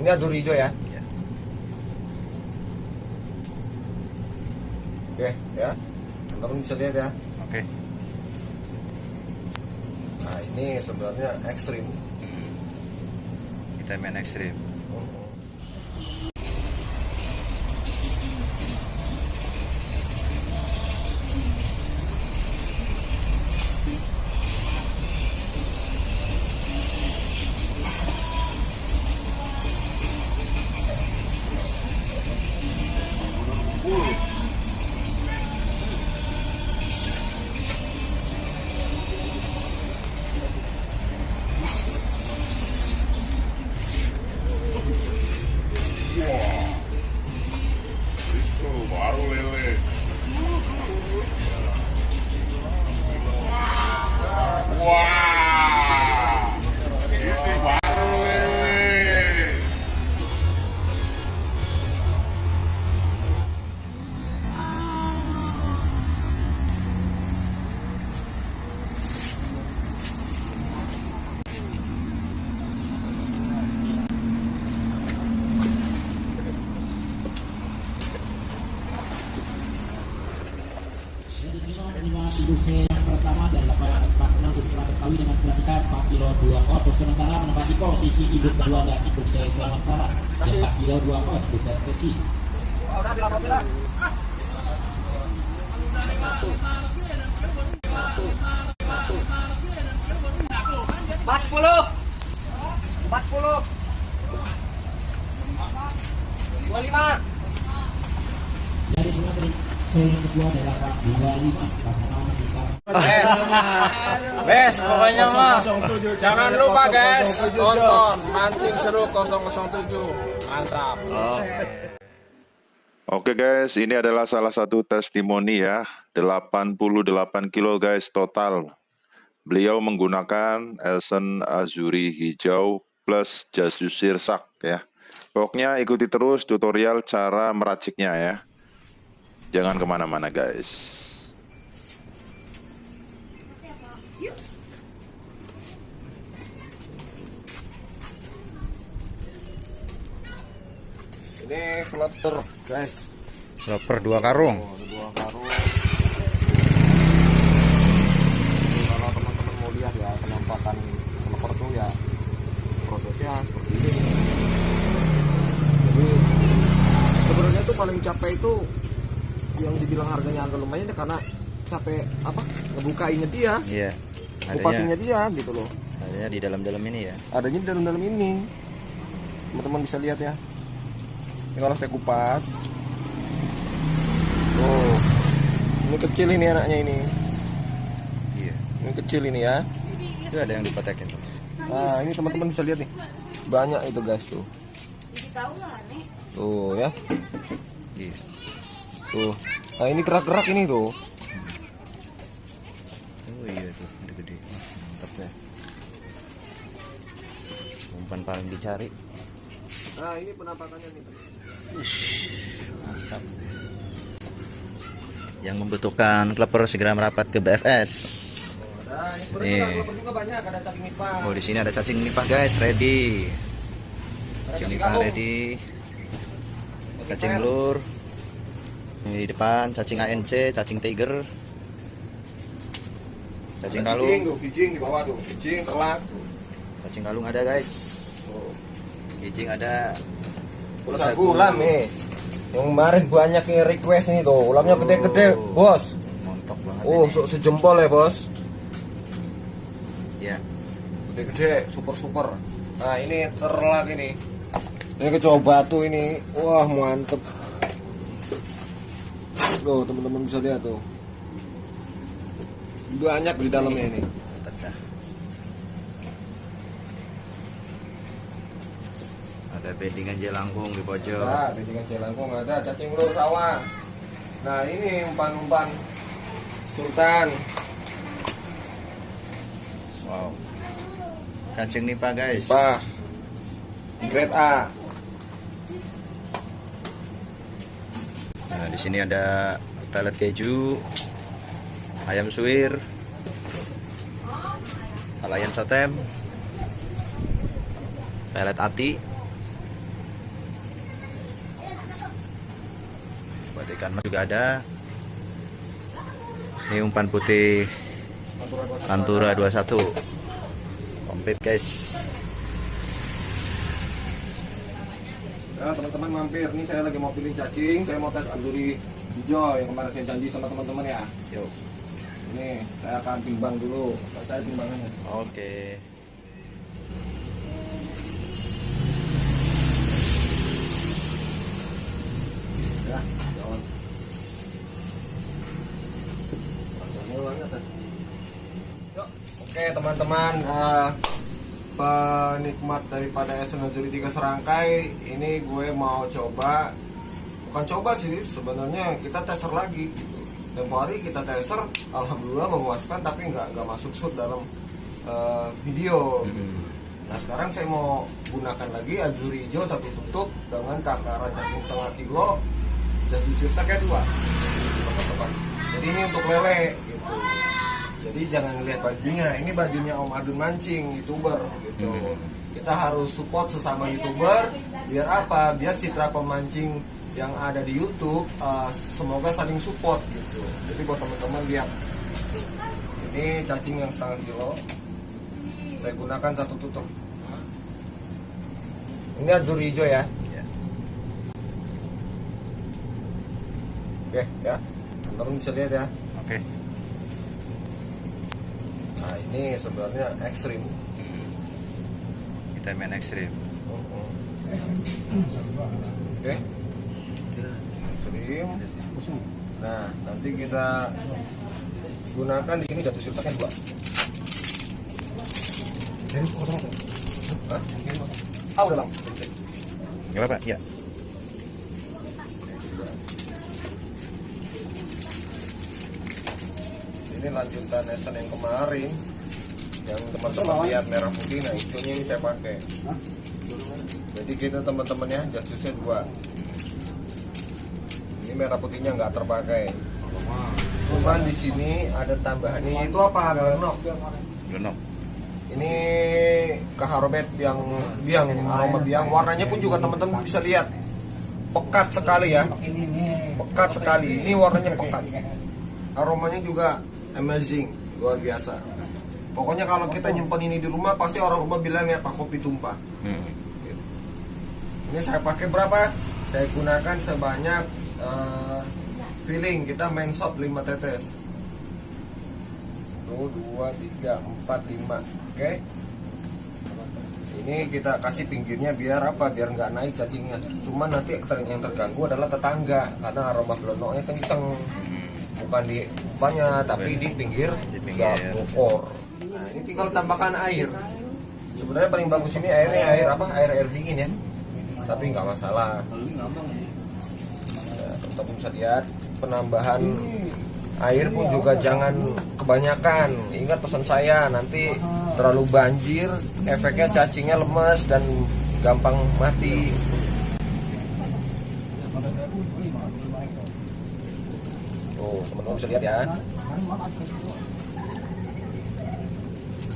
Ini azur hijau ya. Ya. Oke ya, teman-teman bisa lihat ya. Oke. Nah ini sebenarnya ekstrim. Kita main ekstrim. Itu baru lele. Wah, itu baru lele. Industri yang pertama dari 846 telah terkawin dengan pelantikan 4 kilo 2 kot sementara menempati posisi induk kedua dan induk saya sementara yang 4 kilo 2 kot bukan sesi. Empat sepuluh 25. Dari semua yang kedua adalah 25 pasangan kita. Bes, pokoknya mah jangan lupa guys tonton Mancing Seru 007. Mantap. Oke guys, ini adalah salah satu testimoni ya. 88 kilo guys total. Beliau menggunakan Esen Azuri hijau plus jas sirsak ya. Pokoknya ikuti terus tutorial cara meraciknya ya. Jangan kemana-mana guys. Ini flutter guys. Loper 2 karung. Ada 2 karung. Kalau teman-teman mau lihat ya penampakan flutter tuh ya prosesnya seperti ini. Jadi sebenarnya tuh paling capek itu yang dibilang harganya agak lumayan ya karena capek apa ngebukainnya dia, Iya. kupasinya dia gitu loh. Adanya di dalam-dalam ini ya. Adanya di dalam-dalam ini, teman-teman bisa lihat ya. Ini kalau saya kupas, tuh, ini kecil ini anaknya ini, Iya. ini kecil ini ya. Itu ada yang dipotekin tuh. Nah ini teman-teman bisa lihat nih, banyak itu guys tuh, tuh ya, Iya. tuh. Nah ini gerak-gerak ini tuh. Oh iya tuh, gede-gede. Mantap ya. Umpan paling dicari. Nah ini penampakannya nih. Mantap. Yang membutuhkan kleper segera merapat ke BFS. Nah Nih. ini sebenarnya juga banyak, ada cacing nipah. Oh, di sini ada cacing nipah guys, ready. Cacing nipah ready. Cacing lur. Ini di depan cacing ANC, cacing tiger. Cacing Kijing kalung. tuh, kijing di bawah tuh, kijing telak. Cacing kalung ada guys. Kijing ada. Terus aku ulam nih. Yang kemarin banyak yang request ini tuh, ulamnya gede-gede, bos. Montok banget. Oh, ini. sejempol ya, bos. Ya. Gede-gede, super-super. Nah, ini terlak ini. Ini kecoa batu ini. Wah, mantep. Loh, teman-teman bisa lihat tuh. Banyak di dalamnya ini. Mantap dah. Ada beddingan jelangkung di pojok. Nah, bedingan jelangkung ada, cacing lur sawah. Nah, ini umpan-umpan sultan. Wow. Cacing nipah guys. Pak. Grade A. Nah, di sini ada pelet keju, ayam suwir, ayam sotem, pelet ati, buat ikan mas juga ada. Ini umpan putih Pantura 21 komplit guys. Ya teman-teman mampir, nih saya lagi mau pilih cacing, saya mau tes Azuri hijau yang kemarin saya janji sama teman-teman ya. Yuk. Ini saya akan timbang dulu, saya timbangannya. Oke. Ya, jalan. Oke teman-teman, penikmat daripada Esen Azuri 3 serangkai, ini gue mau coba, bukan coba sih sebenarnya, kita tester lagi. Tempo hari kita tester, alhamdulillah memuaskan, tapi nggak masuk shoot dalam video. Nah sekarang saya mau gunakan lagi Azuri hijau satu tutup dengan takaran cacing setengah kilo, jas sirsak 2 teman-teman. Jadi ini untuk lele gitu. Jadi jangan lihat bajunya, ini bajunya Om Adun Mancing, YouTuber gitu. Kita harus support sesama YouTuber, biar apa? Biar citra pemancing yang ada di YouTube semoga saling support gitu. Jadi buat teman-teman lihat, ini cacing yang setengah kilo, saya gunakan satu tutup. Ini Azuri hijau ya. Oke ya, teman-teman bisa lihat ya. Oke. Nah ini sebenarnya ekstrim. Kita main ekstrim. Oke. Ekstrim. Nah nanti kita gunakan di sini jatuh sirtaknya 2. Hah? Udah bang. Gak apa-apa, ya. Ini lanjutan Esen yang kemarin, yang teman-teman lihat merah putih. Nah hijaunya ini saya pakai. Jadi kita teman-temannya justusnya 2. Ini merah putihnya nggak terpakai. Cuman di sini ada tambahan ini, itu apa? Belenok. Belenok. Ini kaharobet yang biang, aroma biang. Warnanya pun juga teman-teman bisa lihat pekat sekali ya. Pekat sekali. Ini warnanya pekat. Aromanya juga amazing, luar biasa. Pokoknya kalau kita nyimpan ini di rumah, pasti orang rumah bilang ya Pak kopi tumpah. Ini saya pakai berapa? Saya gunakan sebanyak filling. Kita main shot 5 tetes. 1, 2, 3, 4, 5. Oke. Ini kita kasih pinggirnya biar apa? Biar nggak naik cacingnya. Cuma nanti yang terganggu adalah tetangga karena aroma belenoknya kenceng. Bukan di umpannya, tapi di pinggir gapur. Nah ini tinggal tambahkan air. Sebenarnya paling bagus ini airnya air apa? Air dingin ya. Tapi nggak masalah. Nah, teman-teman bisa lihat penambahan air pun juga jangan kebanyakan. Ingat pesan saya, nanti terlalu banjir, efeknya cacingnya lemas dan gampang mati. Tuh, teman-teman bisa lihat ya.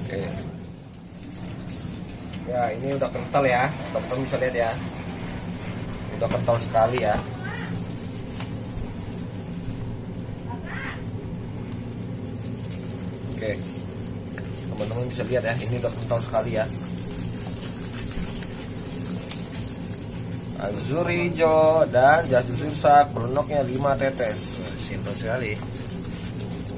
Oke. Ya, ini udah kental ya. Teman-teman bisa lihat ya. Udah kental sekali ya. Oke, teman-teman bisa lihat ya, ini udah kental sekali ya. Azuri hijau dan jatuh sirsak, belenoknya 5 tetes. Simpel sekali.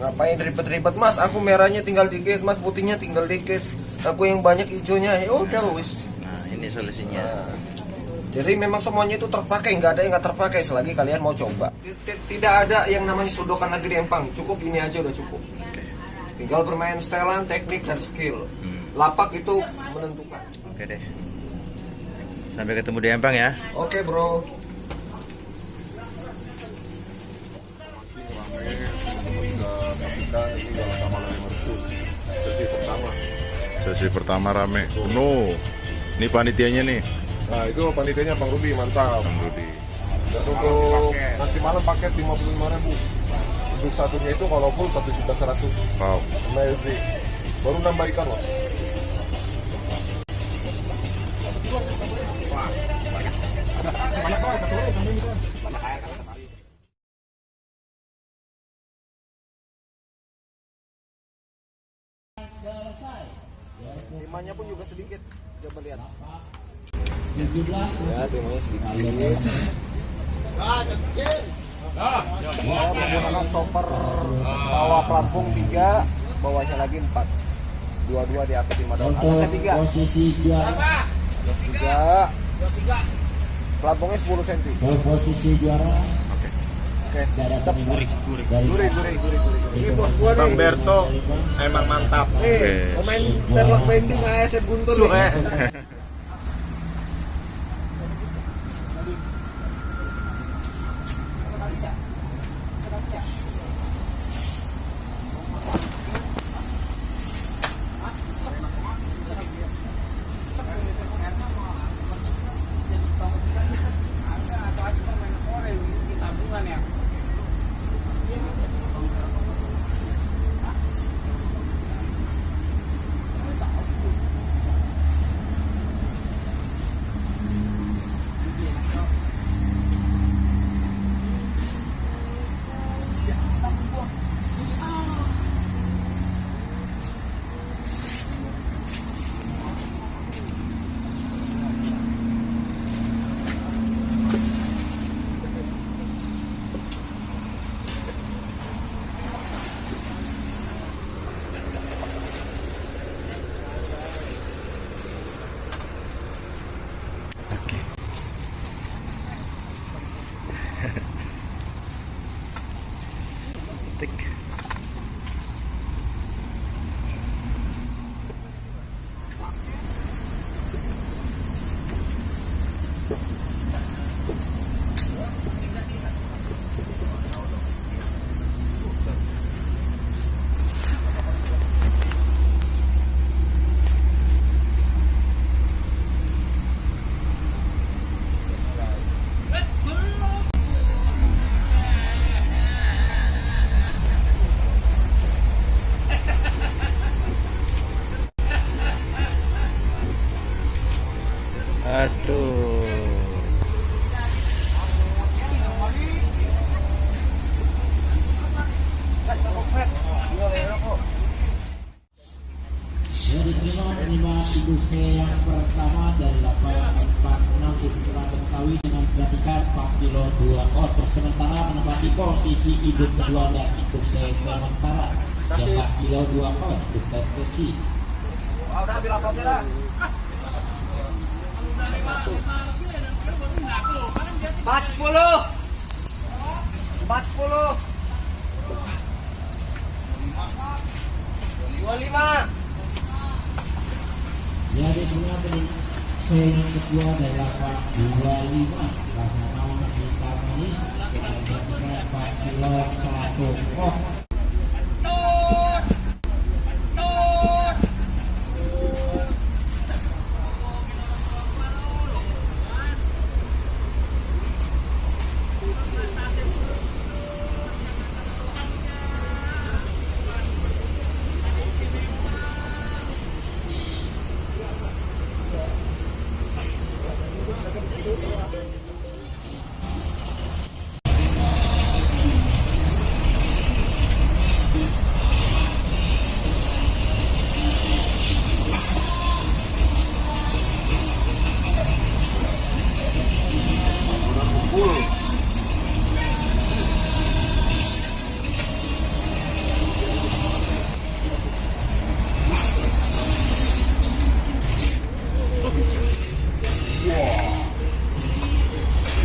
Ngapain ribet-ribet mas? Aku merahnya tinggal dikit, mas putihnya tinggal dikit. Aku yang banyak hijaunya, ya udah wis. Nah ini solusinya. Nah, jadi memang semuanya itu terpakai, nggak ada yang nggak terpakai selagi kalian mau coba. Tidak ada yang namanya sodokan lagi di empang, cukup ini aja udah cukup. Tinggal bermain setelan, teknik, dan skill. Lapak itu menentukan. Oke deh. Sampai ketemu di empang ya. Oke bro. Sesi pertama rame. No, ini panitianya nih. Nah itu panitianya Bang Rudi, mantap. Bang Rudi. Dan untuk nanti malam paket 55.000. Untuk satunya itu kalau full 1.100.000. Wow. Amazing. Baru nambah ikan loh. selesai. Timahnya pun juga sedikit. Coba lihat. 17 Ya, timahnya sedikit. Menggunakan stopper bawah pelampung 3, bawahnya lagi 4. Dua-dua di atas 5 daun. Atasnya 3. posisi juara. Atas 3. Pelampungnya 10 cm. Posisi juara. Oke. Guri. Ini bos gua nih. Bang Berto emang mantap. Pemain Sherlock Bending ASM Guntur nih. Tik. Aduh. Dari penerima industri yang pertama dari lapangan 46 Putra Betawi dengan gratikan 4 kilo 2 otot, sementara menempati posisi induk kedua dan induk sementara yang 4 kilo 2 otot untuk sesi. Udah ambil apa dah? 25. Jadi punya yang kedua adalah Pak 25 Rasana hitam manis dengan gratikan 4 kilo 1 otot.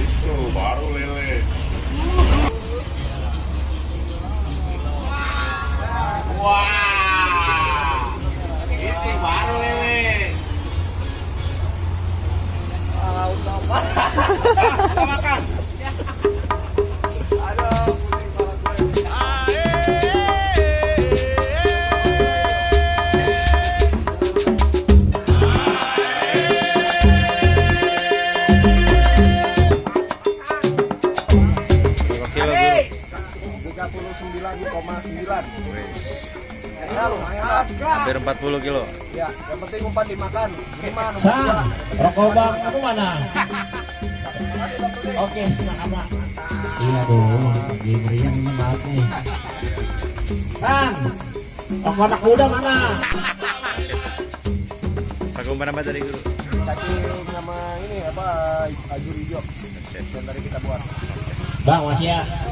Itu baru lele. Wah, ini baru lele. Utama. Kita makan. Aduh, pusing kepala gue. Kilo, 39,9. Ya, lumayan lah. hampir 40 kilo. Ya, yang penting umpan dimakan. Gimana? Sang, rokok bang, aku mana? Oke, sama-sama. Iya dong, lagi meriang ini maaf nih. Sang, Toko anak muda mana? Pakai umpan apa tadi guru? Cacing sama ini apa ajur hijau yang tadi kita buat. Bang, masih ya.